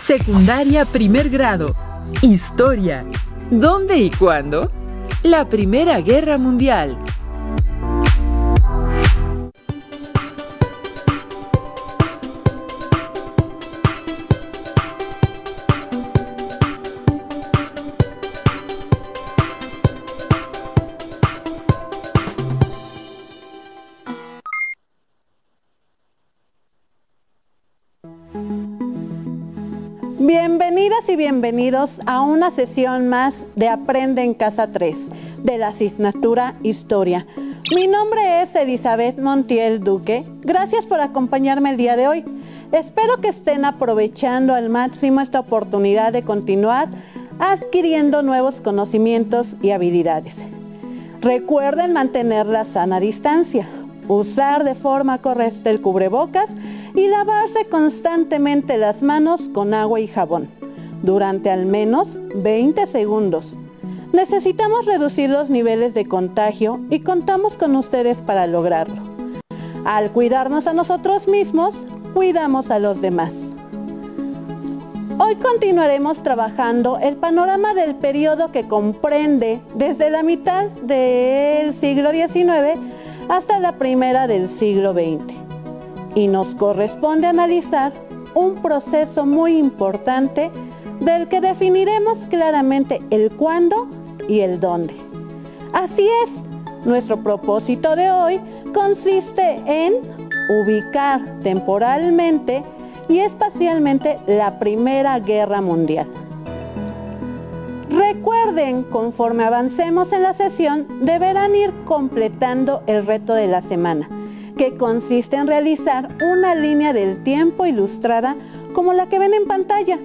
Secundaria primer grado. Historia. ¿Dónde y cuándo? La Primera Guerra Mundial. Bienvenidas y bienvenidos a una sesión más de Aprende en Casa 3 de la asignatura Historia. Mi nombre es Elizabeth Montiel Duque. Gracias por acompañarme el día de hoy. Espero que estén aprovechando al máximo esta oportunidad de continuar adquiriendo nuevos conocimientos y habilidades. Recuerden mantener la sana distancia, usar de forma correcta el cubrebocas y lavarse constantemente las manos con agua y jabón durante al menos 20 segundos. Necesitamos reducir los niveles de contagio y contamos con ustedes para lograrlo. Al cuidarnos a nosotros mismos, cuidamos a los demás. Hoy continuaremos trabajando el panorama del periodo que comprende desde la mitad del siglo XIX hasta la primera del siglo XX. Y nos corresponde analizar un proceso muy importante del que definiremos claramente el cuándo y el dónde. Así es, nuestro propósito de hoy consiste en ubicar temporalmente y espacialmente la Primera Guerra Mundial. Recuerden, conforme avancemos en la sesión, deberán ir completando el reto de la semana, que consiste en realizar una línea del tiempo ilustrada como la que ven en pantalla,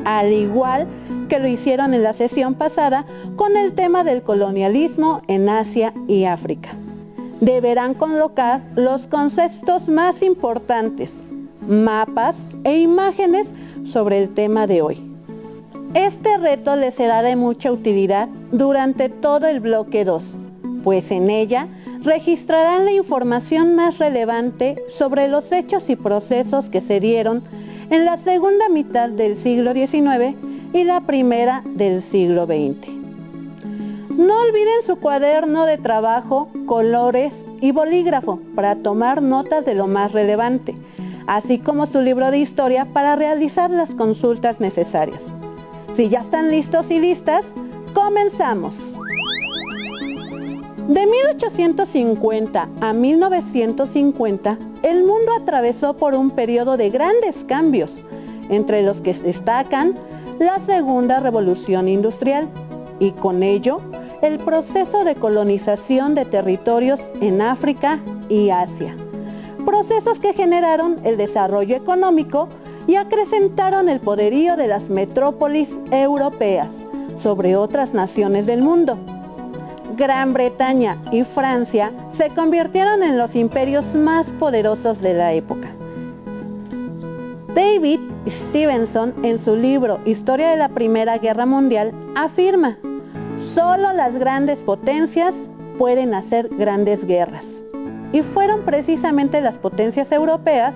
al igual que lo hicieron en la sesión pasada con el tema del colonialismo en Asia y África. Deberán colocar los conceptos más importantes, mapas e imágenes sobre el tema de hoy. Este reto les será de mucha utilidad durante todo el bloque 2, pues en ella registrarán la información más relevante sobre los hechos y procesos que se dieron en la segunda mitad del siglo XIX y la primera del siglo XX. No olviden su cuaderno de trabajo, colores y bolígrafo para tomar notas de lo más relevante, así como su libro de historia para realizar las consultas necesarias. Si ya están listos y listas, comenzamos. De 1850 a 1950, el mundo atravesó por un periodo de grandes cambios, entre los que destacan la Segunda Revolución Industrial y con ello el proceso de colonización de territorios en África y Asia. Procesos que generaron el desarrollo económico y acrecentaron el poderío de las metrópolis europeas sobre otras naciones del mundo. Gran Bretaña y Francia se convirtieron en los imperios más poderosos de la época. David Stevenson, en su libro Historia de la Primera Guerra Mundial, afirma: solo las grandes potencias pueden hacer grandes guerras. Y fueron precisamente las potencias europeas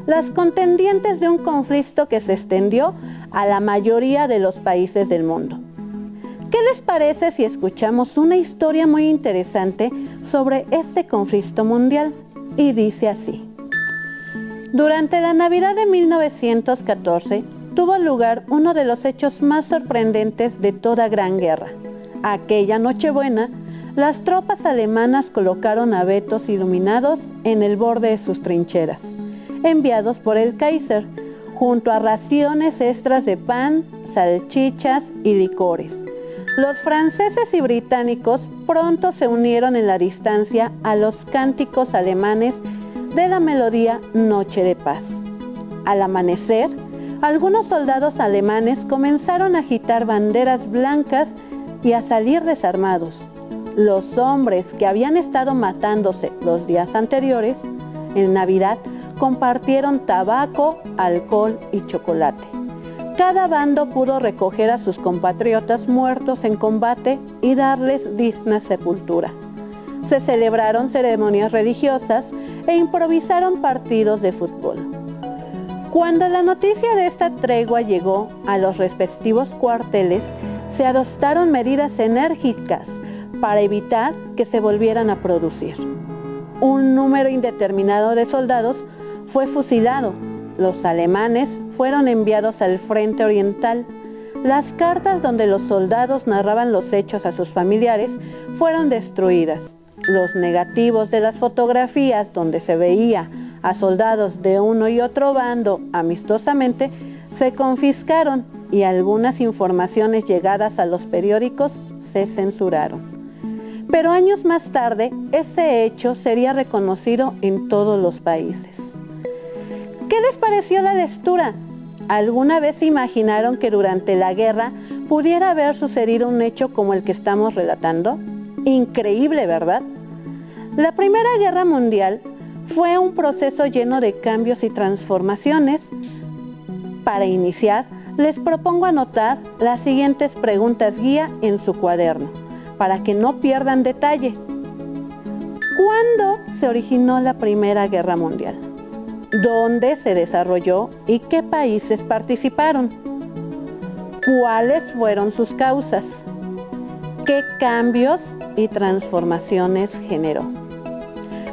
las contendientes de un conflicto que se extendió a la mayoría de los países del mundo. ¿Qué les parece si escuchamos una historia muy interesante sobre este conflicto mundial? Y dice así: durante la Navidad de 1914 tuvo lugar uno de los hechos más sorprendentes de toda Gran Guerra. Aquella Nochebuena, las tropas alemanas colocaron abetos iluminados en el borde de sus trincheras, enviados por el Kaiser, junto a raciones extras de pan, salchichas y licores. Los franceses y británicos pronto se unieron en la distancia a los cánticos alemanes de la melodía Noche de Paz. Al amanecer, algunos soldados alemanes comenzaron a agitar banderas blancas y a salir desarmados. Los hombres que habían estado matándose los días anteriores, en Navidad, compartieron tabaco, alcohol y chocolate. Cada bando pudo recoger a sus compatriotas muertos en combate y darles digna sepultura. Se celebraron ceremonias religiosas e improvisaron partidos de fútbol. Cuando la noticia de esta tregua llegó a los respectivos cuarteles, se adoptaron medidas enérgicas para evitar que se volvieran a producir. Un número indeterminado de soldados fue fusilado. Los alemanes fueron enviados al frente oriental. Las cartas donde los soldados narraban los hechos a sus familiares fueron destruidas. Los negativos de las fotografías donde se veía a soldados de uno y otro bando amistosamente se confiscaron y algunas informaciones llegadas a los periódicos se censuraron. Pero años más tarde, ese hecho sería reconocido en todos los países. ¿Qué les pareció la lectura? ¿Alguna vez se imaginaron que durante la guerra pudiera haber sucedido un hecho como el que estamos relatando? Increíble, ¿verdad? La Primera Guerra Mundial fue un proceso lleno de cambios y transformaciones. Para iniciar, les propongo anotar las siguientes preguntas guía en su cuaderno, para que no pierdan detalle. ¿Cuándo se originó la Primera Guerra Mundial? ¿Dónde se desarrolló y qué países participaron? ¿Cuáles fueron sus causas? ¿Qué cambios y transformaciones generó?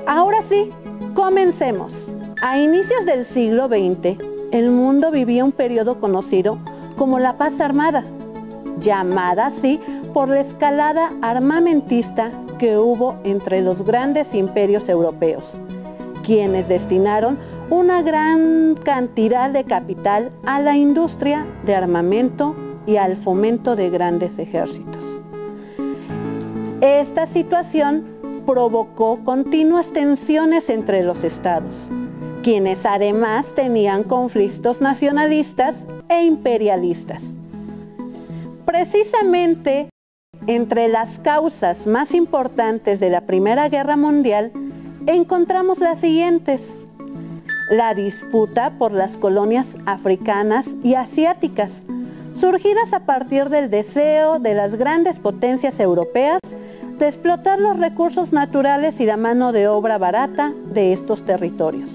Ahora sí, comencemos. A inicios del siglo XX, el mundo vivía un periodo conocido como la Paz Armada, llamada así por la escalada armamentista que hubo entre los grandes imperios europeos, quienes destinaron una gran cantidad de capital a la industria de armamento y al fomento de grandes ejércitos. Esta situación provocó continuas tensiones entre los estados, quienes además tenían conflictos nacionalistas e imperialistas. Precisamente, entre las causas más importantes de la Primera Guerra Mundial, encontramos las siguientes: la disputa por las colonias africanas y asiáticas, surgidas a partir del deseo de las grandes potencias europeas de explotar los recursos naturales y la mano de obra barata de estos territorios.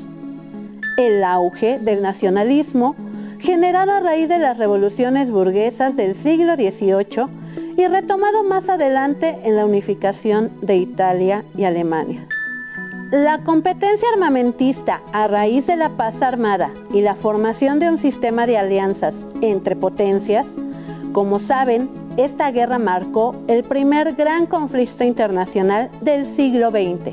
El auge del nacionalismo, generado a raíz de las revoluciones burguesas del siglo XVIII y retomado más adelante en la unificación de Italia y Alemania. La competencia armamentista a raíz de la paz armada y la formación de un sistema de alianzas entre potencias. Como saben, esta guerra marcó el primer gran conflicto internacional del siglo XX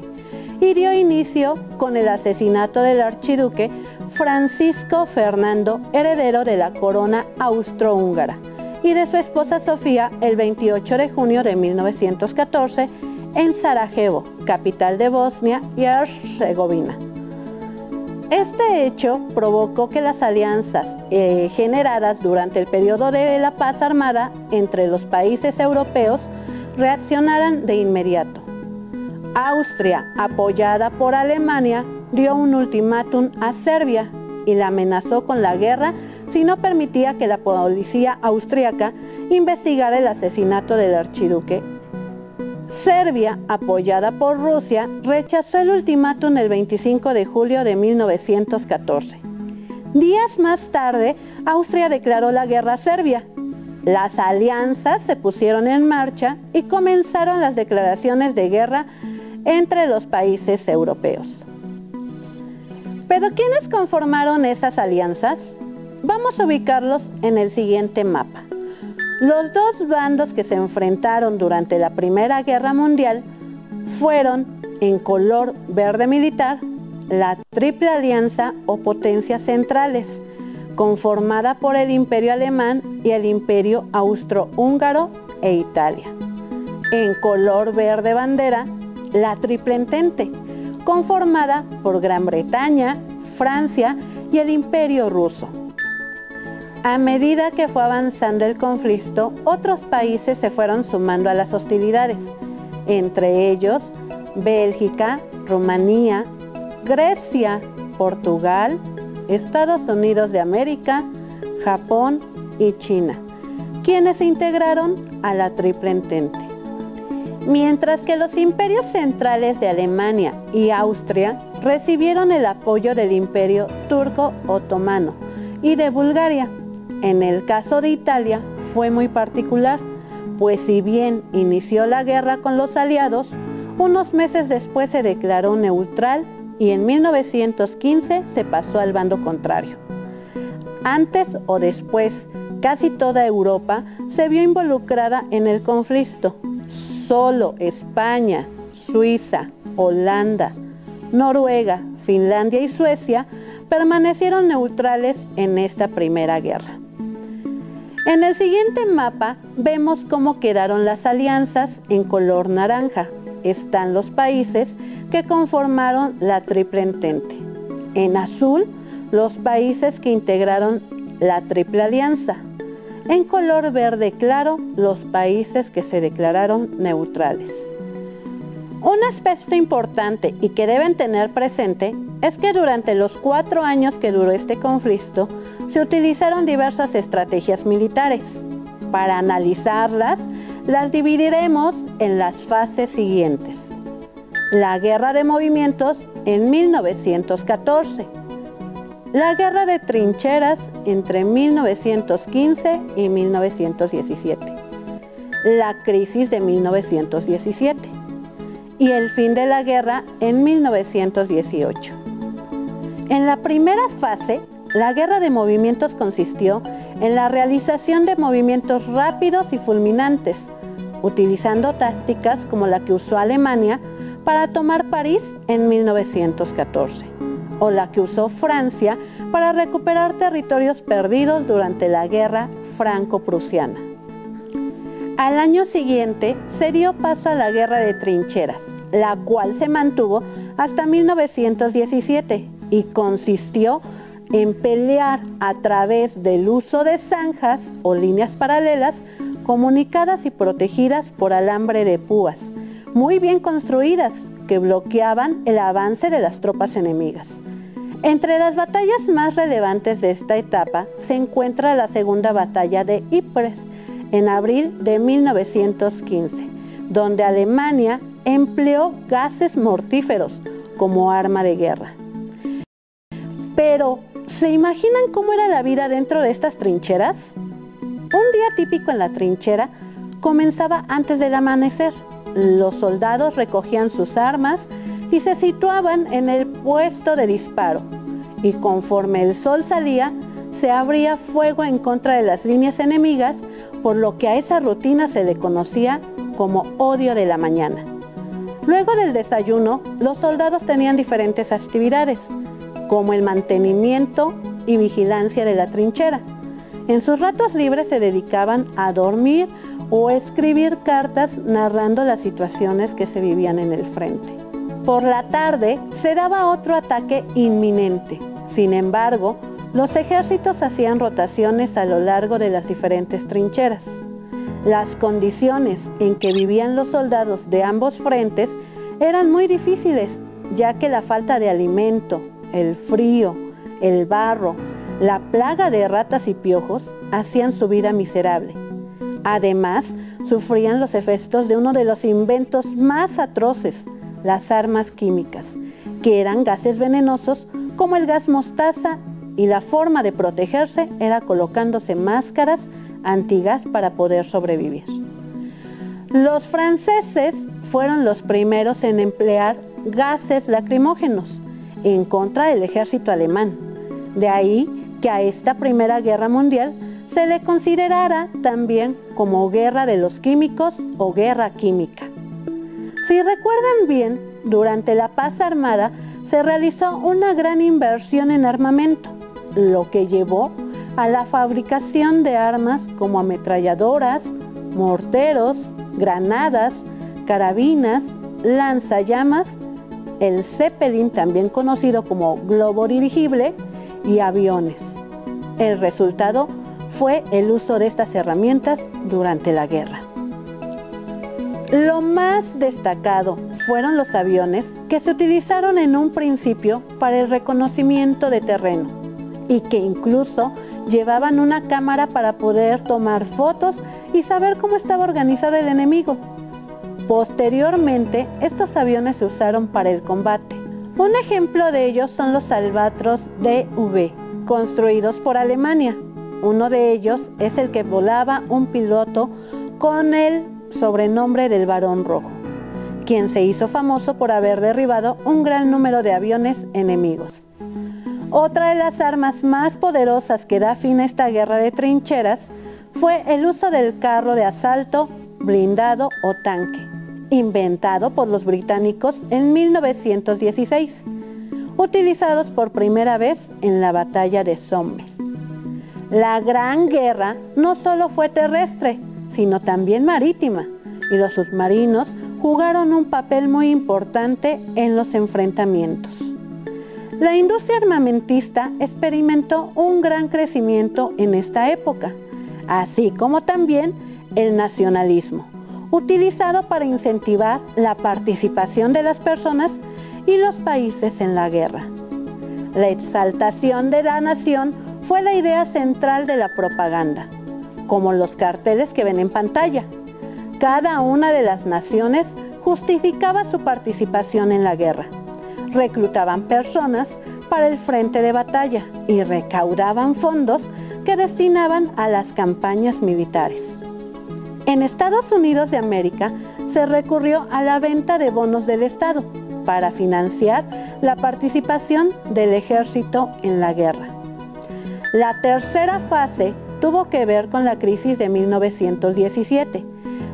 y dio inicio con el asesinato del archiduque Francisco Fernando, heredero de la corona austrohúngara, y de su esposa Sofía el 28 de junio de 1914 en Sarajevo, capital de Bosnia y Herzegovina. Este hecho provocó que las alianzas generadas durante el periodo de la paz armada entre los países europeos reaccionaran de inmediato. Austria, apoyada por Alemania, dio un ultimátum a Serbia y la amenazó con la guerra si no permitía que la policía austríaca investigara el asesinato del archiduque. Serbia, apoyada por Rusia, rechazó el ultimátum el 25 de julio de 1914. Días más tarde, Austria declaró la guerra a Serbia. Las alianzas se pusieron en marcha y comenzaron las declaraciones de guerra entre los países europeos. ¿Pero quiénes conformaron esas alianzas? Vamos a ubicarlos en el siguiente mapa. Los dos bandos que se enfrentaron durante la Primera Guerra Mundial fueron, en color verde militar, la Triple Alianza o Potencias Centrales, conformada por el Imperio Alemán y el Imperio Austrohúngaro e Italia. En color verde bandera, la Triple Entente, conformada por Gran Bretaña, Francia y el Imperio Ruso. A medida que fue avanzando el conflicto, otros países se fueron sumando a las hostilidades, entre ellos Bélgica, Rumanía, Grecia, Portugal, Estados Unidos de América, Japón y China, quienes se integraron a la Triple Entente. Mientras que los imperios centrales de Alemania y Austria recibieron el apoyo del Imperio Turco Otomano, y de Bulgaria. En el caso de Italia fue muy particular, pues si bien inició la guerra con los aliados, unos meses después se declaró neutral y en 1915 se pasó al bando contrario. Antes o después, casi toda Europa se vio involucrada en el conflicto. Solo España, Suiza, Holanda, Noruega, Finlandia y Suecia permanecieron neutrales en esta primera guerra. En el siguiente mapa vemos cómo quedaron las alianzas en color naranja. Están los países que conformaron la Triple Entente. En azul, los países que integraron la Triple Alianza. En color verde claro, los países que se declararon neutrales. Un aspecto importante y que deben tener presente es que durante los 4 años que duró este conflicto, se utilizaron diversas estrategias militares. Para analizarlas, las dividiremos en las fases siguientes. La Guerra de Movimientos en 1914. La Guerra de Trincheras entre 1915 y 1917. La crisis de 1917. Y el fin de la guerra en 1918. En la primera fase, la Guerra de Movimientos consistió en la realización de movimientos rápidos y fulminantes, utilizando tácticas como la que usó Alemania para tomar París en 1914, o la que usó Francia para recuperar territorios perdidos durante la Guerra Franco-Prusiana. Al año siguiente se dio paso a la Guerra de Trincheras, la cual se mantuvo hasta 1917 y consistió en pelear a través del uso de zanjas o líneas paralelas comunicadas y protegidas por alambre de púas, muy bien construidas, que bloqueaban el avance de las tropas enemigas. Entre las batallas más relevantes de esta etapa se encuentra la Segunda Batalla de Ypres, en abril de 1915, donde Alemania empleó gases mortíferos como arma de guerra. Pero, ¿se imaginan cómo era la vida dentro de estas trincheras? Un día típico en la trinchera comenzaba antes del amanecer. Los soldados recogían sus armas y se situaban en el puesto de disparo, y conforme el sol salía, se abría fuego en contra de las líneas enemigas, por lo que a esa rutina se le conocía como odio de la mañana. Luego del desayuno, los soldados tenían diferentes actividades, como el mantenimiento y vigilancia de la trinchera. En sus ratos libres se dedicaban a dormir o escribir cartas narrando las situaciones que se vivían en el frente. Por la tarde se daba otro ataque inminente. Sin embargo, los ejércitos hacían rotaciones a lo largo de las diferentes trincheras. Las condiciones en que vivían los soldados de ambos frentes eran muy difíciles, ya que la falta de alimento, el frío, el barro, la plaga de ratas y piojos hacían su vida miserable. Además, sufrían los efectos de uno de los inventos más atroces, las armas químicas, que eran gases venenosos como el gas mostaza, y la forma de protegerse era colocándose máscaras antigas para poder sobrevivir. Los franceses fueron los primeros en emplear gases lacrimógenos en contra del ejército alemán. De ahí que a esta Primera Guerra Mundial se le considerara también como Guerra de los Químicos o Guerra Química. Si recuerdan bien, durante la paz armada se realizó una gran inversión en armamento, lo que llevó a la fabricación de armas como ametralladoras, morteros, granadas, carabinas, lanzallamas, el Zeppelin, también conocido como globo dirigible, y aviones. El resultado fue el uso de estas herramientas durante la guerra. Lo más destacado fueron los aviones que se utilizaron en un principio para el reconocimiento de terreno y que incluso llevaban una cámara para poder tomar fotos y saber cómo estaba organizado el enemigo. Posteriormente, estos aviones se usaron para el combate. Un ejemplo de ellos son los Albatros DV, construidos por Alemania. Uno de ellos es el que volaba un piloto con el sobrenombre del Barón Rojo, quien se hizo famoso por haber derribado un gran número de aviones enemigos. Otra de las armas más poderosas que da fin a esta guerra de trincheras fue el uso del carro de asalto blindado o tanque, inventado por los británicos en 1916, utilizados por primera vez en la batalla de Somme. La Gran Guerra no solo fue terrestre, sino también marítima, y los submarinos jugaron un papel muy importante en los enfrentamientos. La industria armamentista experimentó un gran crecimiento en esta época, así como también el nacionalismo, utilizado para incentivar la participación de las personas y los países en la guerra. La exaltación de la nación fue la idea central de la propaganda, como los carteles que ven en pantalla. Cada una de las naciones justificaba su participación en la guerra. Reclutaban personas para el frente de batalla y recaudaban fondos que destinaban a las campañas militares. En Estados Unidos de América se recurrió a la venta de bonos del Estado para financiar la participación del ejército en la guerra. La tercera fase tuvo que ver con la crisis de 1917,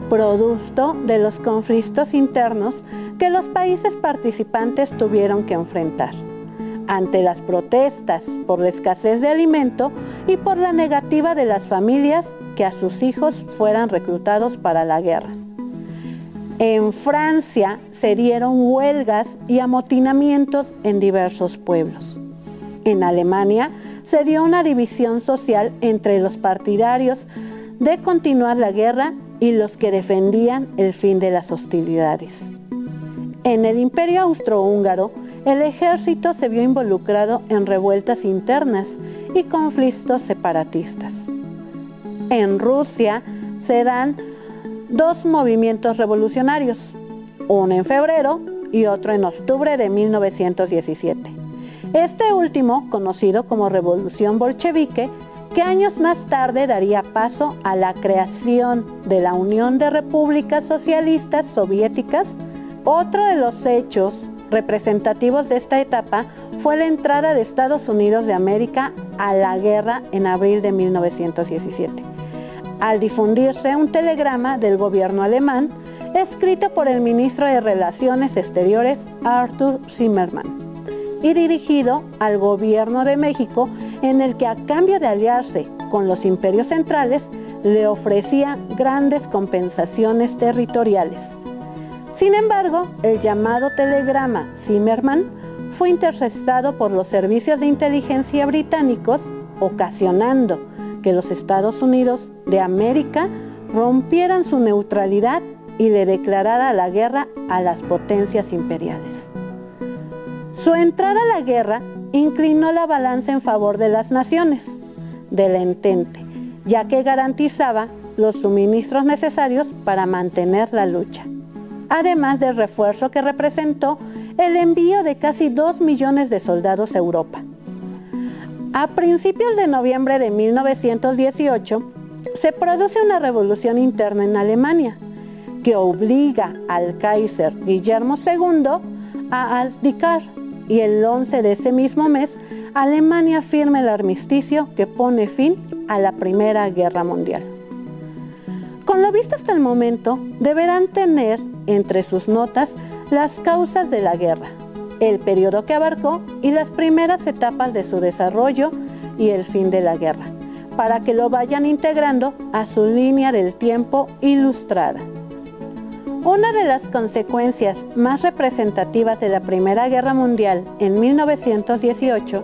producto de los conflictos internos que los países participantes tuvieron que enfrentar, ante las protestas por la escasez de alimento y por la negativa de las familias que a sus hijos fueran reclutados para la guerra. En Francia se dieron huelgas y amotinamientos en diversos pueblos. En Alemania se dio una división social entre los partidarios de continuar la guerra y los que defendían el fin de las hostilidades. En el Imperio Austrohúngaro, el ejército se vio involucrado en revueltas internas y conflictos separatistas. En Rusia se dan dos movimientos revolucionarios, uno en febrero y otro en octubre de 1917. Este último, conocido como Revolución Bolchevique, que años más tarde daría paso a la creación de la Unión de Repúblicas Socialistas Soviéticas. Otro de los hechos representativos de esta etapa fue la entrada de Estados Unidos de América a la guerra en abril de 1917, al difundirse un telegrama del gobierno alemán escrito por el ministro de Relaciones Exteriores Arthur Zimmermann y dirigido al gobierno de México, en el que a cambio de aliarse con los imperios centrales le ofrecía grandes compensaciones territoriales. Sin embargo, el llamado telegrama Zimmermann fue interceptado por los servicios de inteligencia británicos, ocasionando que los Estados Unidos de América rompieran su neutralidad y le declarara la guerra a las potencias imperiales. Su entrada a la guerra inclinó la balanza en favor de las naciones del Entente, ya que garantizaba los suministros necesarios para mantener la lucha, además del refuerzo que representó el envío de casi 2 millones de soldados a Europa. A principios de noviembre de 1918, se produce una revolución interna en Alemania, que obliga al Kaiser Guillermo II a abdicar, y el 11 de ese mismo mes, Alemania firma el armisticio que pone fin a la Primera Guerra Mundial. Con lo visto hasta el momento, deberán tener entre sus notas las causas de la guerra, el periodo que abarcó y las primeras etapas de su desarrollo y el fin de la guerra, para que lo vayan integrando a su línea del tiempo ilustrada. Una de las consecuencias más representativas de la Primera Guerra Mundial en 1918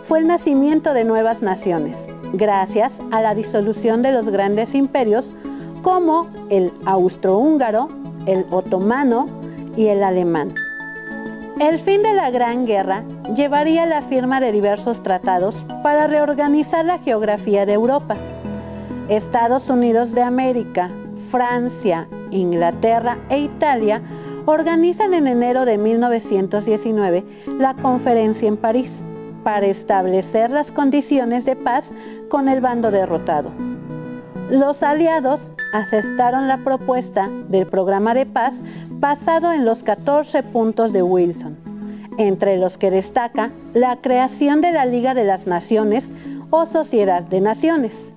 fue el nacimiento de nuevas naciones, gracias a la disolución de los grandes imperios como el austrohúngaro, el otomano y el alemán. El fin de la Gran Guerra llevaría a la firma de diversos tratados para reorganizar la geografía de Europa. Estados Unidos de América, Francia, Inglaterra e Italia organizan en enero de 1919 la Conferencia en París, para establecer las condiciones de paz con el bando derrotado. Los aliados aceptaron la propuesta del programa de paz basado en los 14 puntos de Wilson, entre los que destaca la creación de la Liga de las Naciones o Sociedad de Naciones.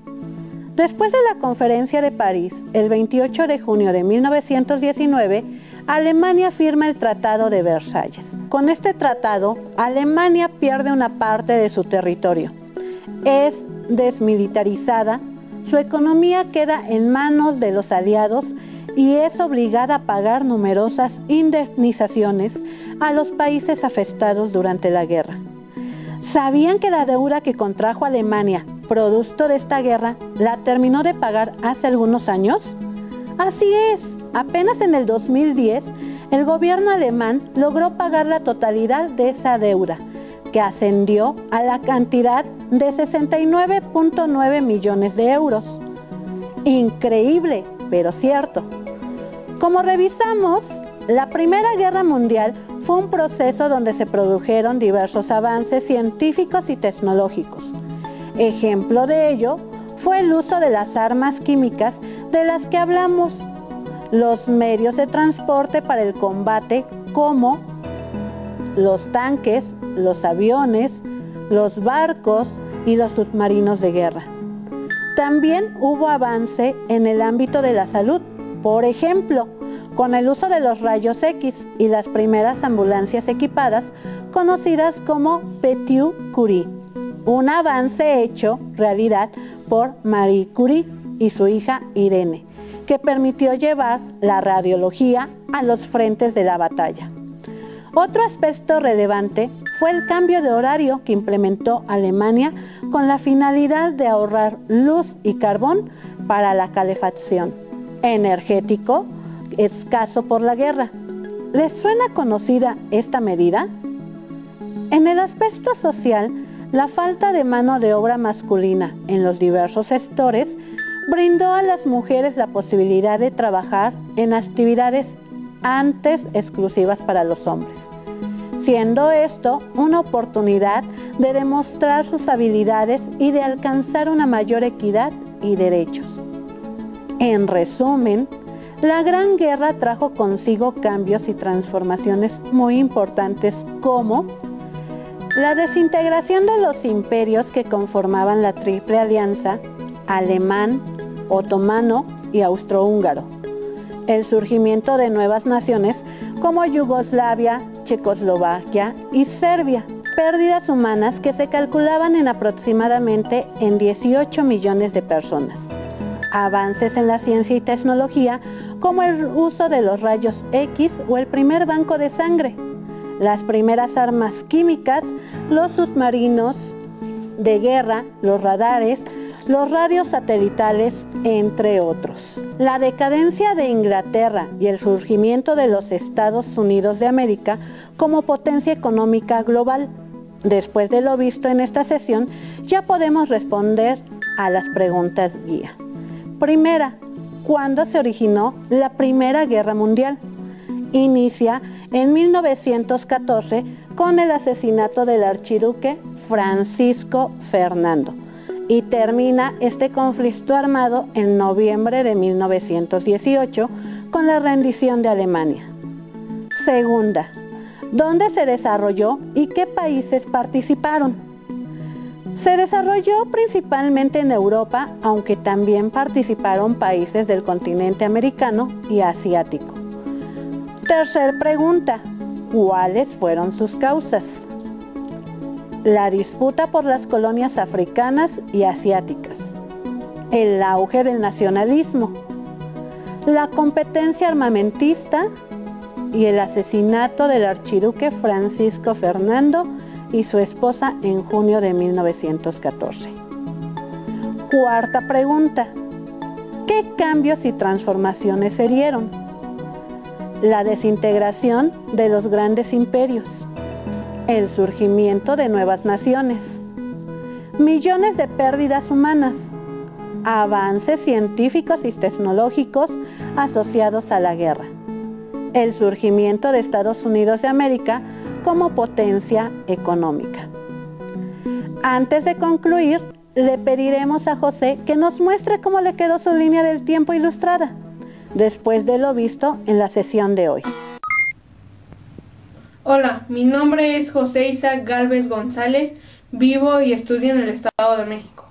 Después de la Conferencia de París, el 28 de junio de 1919, Alemania firma el Tratado de Versalles. Con este tratado, Alemania pierde una parte de su territorio. Es desmilitarizada, su economía queda en manos de los aliados y es obligada a pagar numerosas indemnizaciones a los países afectados durante la guerra. ¿Sabían que la deuda que contrajo Alemania, producto de esta guerra, la terminó de pagar hace algunos años? Así es, apenas en el 2010, el gobierno alemán logró pagar la totalidad de esa deuda, que ascendió a la cantidad de 69.9 millones de euros. Increíble, pero cierto. Como revisamos, la Primera Guerra Mundial fue un proceso donde se produjeron diversos avances científicos y tecnológicos. Ejemplo de ello fue el uso de las armas químicas de las que hablamos, los medios de transporte para el combate como los tanques, los aviones, los barcos y los submarinos de guerra. También hubo avance en el ámbito de la salud, por ejemplo, con el uso de los rayos X y las primeras ambulancias equipadas conocidas como Petit Curie, un avance hecho realidad por Marie Curie y su hija Irene, que permitió llevar la radiología a los frentes de la batalla. Otro aspecto relevante fue el cambio de horario que implementó Alemania con la finalidad de ahorrar luz y carbón para la calefacción, energético escaso por la guerra. ¿Les suena conocida esta medida? En el aspecto social, la falta de mano de obra masculina en los diversos sectores brindó a las mujeres la posibilidad de trabajar en actividades antes exclusivas para los hombres, siendo esto una oportunidad de demostrar sus habilidades y de alcanzar una mayor equidad y derechos. En resumen, la Gran Guerra trajo consigo cambios y transformaciones muy importantes como la desintegración de los imperios que conformaban la Triple Alianza, alemán, otomano y austrohúngaro, el surgimiento de nuevas naciones como Yugoslavia, Checoslovaquia y Serbia, pérdidas humanas que se calculaban en aproximadamente en 18 millones de personas, avances en la ciencia y tecnología como el uso de los rayos X o el primer banco de sangre, las primeras armas químicas, los submarinos de guerra, los radares, los radios satelitales, entre otros. La decadencia de Inglaterra y el surgimiento de los Estados Unidos de América como potencia económica global. Después de lo visto en esta sesión, ya podemos responder a las preguntas guía. Primera, ¿cuándo se originó la Primera Guerra Mundial? Inicia en 1914 con el asesinato del archiduque Francisco Fernando y termina este conflicto armado en noviembre de 1918 con la rendición de Alemania. Segunda, ¿dónde se desarrolló y qué países participaron? Se desarrolló principalmente en Europa, aunque también participaron países del continente americano y asiático. Tercer pregunta, ¿cuáles fueron sus causas? La disputa por las colonias africanas y asiáticas, el auge del nacionalismo, la competencia armamentista y el asesinato del archiduque Francisco Fernando y su esposa en junio de 1914. Cuarta pregunta, ¿qué cambios y transformaciones se dieron? La desintegración de los grandes imperios, el surgimiento de nuevas naciones, millones de pérdidas humanas, avances científicos y tecnológicos asociados a la guerra, el surgimiento de Estados Unidos de América como potencia económica. Antes de concluir, le pediremos a José que nos muestre cómo le quedó su línea del tiempo ilustrada, después de lo visto en la sesión de hoy. Hola, mi nombre es José Isaac Gálvez González, vivo y estudio en el Estado de México.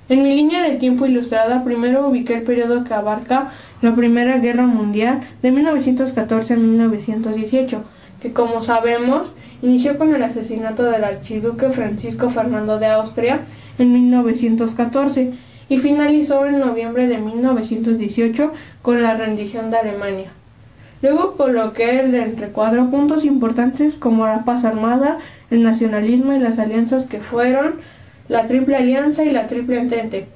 En mi línea del tiempo ilustrada, primero ubiqué el periodo que abarca la Primera Guerra Mundial de 1914 a 1918, que como sabemos, inició con el asesinato del archiduque Francisco Fernando de Austria en 1914 y finalizó en noviembre de 1918 con la rendición de Alemania. Luego coloqué el recuadro puntos importantes como la paz armada, el nacionalismo y las alianzas que fueron la Triple Alianza y la Triple Entente,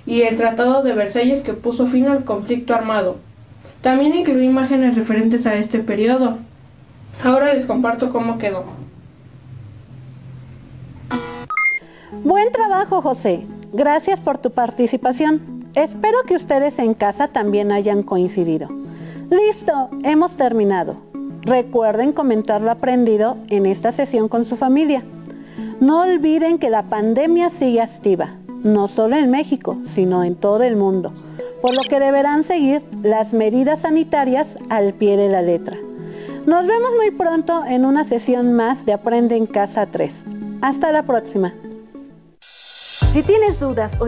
y el Tratado de Versalles que puso fin al conflicto armado. También incluí imágenes referentes a este periodo. Ahora les comparto cómo quedó. Buen trabajo, José. Gracias por tu participación. Espero que ustedes en casa también hayan coincidido. Listo, hemos terminado. Recuerden comentar lo aprendido en esta sesión con su familia. No olviden que la pandemia sigue activa, no solo en México, sino en todo el mundo, por lo que deberán seguir las medidas sanitarias al pie de la letra. Nos vemos muy pronto en una sesión más de Aprende en Casa 3. Hasta la próxima. Si tienes dudas o